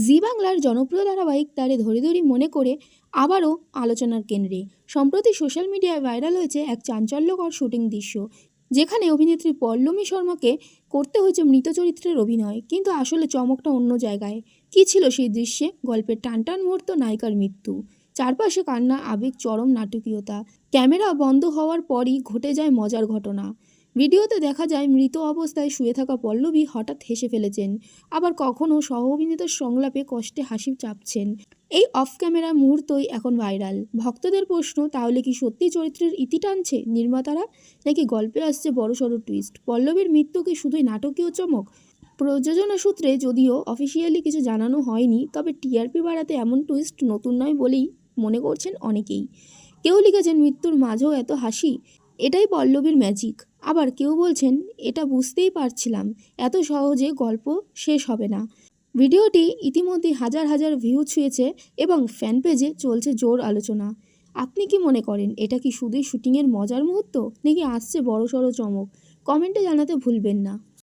জি বাংলার জনপ্রিয় ধারাবাহিক তারে ধরে ধরি মনে করে আবারও আলোচনার কেন্দ্রে। সম্প্রতি সোশ্যাল মিডিয়ায় ভাইরাল হয়েছে এক চাঞ্চল্যকর শুটিং দৃশ্য, যেখানে অভিনেত্রী পল্লমী শর্মাকে করতে হয়েছে মৃত চরিত্রের অভিনয়, কিন্তু আসলে চমকটা অন্য জায়গায়। কী ছিল সেই দৃশ্যে? গল্পের টানটান মুহূর্ত, নায়িকার মৃত্যু, চারপাশে কান্না, আবেগ, চরম নাটকীয়তা। ক্যামেরা বন্ধ হওয়ার পরই ঘটে যায় মজার ঘটনা। ভিডিওতে দেখা যায় মৃত অবস্থায় শুয়ে থাকা পল্লবী হঠাৎ হেসে ফেলেছেন, আবার কখনো সহ অভিনেতার সংলাপে কষ্টে হাসি চাপছেন। এই অফ ক্যামেরা মুহূর্তই এখন ভাইরাল। ভক্তদের প্রশ্ন, তাহলে কি সত্যি চরিত্রের ইতি টানছে নির্মাতারা, নাকি গল্পে আসছে বড়সড় টুইস্ট? পল্লবীর মৃত্যু কি শুধুই নাটকীয় চমক? প্রযোজনা সূত্রে যদিও অফিসিয়ালি কিছু জানানো হয়নি, তবে টিআরপি বাড়াতে এমন টুইস্ট নতুন নয় বলেই মনে করছেন অনেকেই। কেউ লিখেছেন মৃত্যুর মাঝেও এত হাসি, এটাই পল্লবীর ম্যাজিক। আবার কেউ বলছেন এটা বুঝতেই পারছিলাম, এত সহজে গল্প শেষ হবে না। ভিডিওটি ইতিমধ্যে হাজার হাজার ভিউ ছুঁয়েছে এবং ফ্যান পেজে চলছে জোর আলোচনা। আপনি কি মনে করেন, এটা কি শুধুই শুটিংয়ের মজার মুহূর্ত, নাকি আসছে বড়সড় চমক? কমেন্টে জানাতে ভুলবেন না।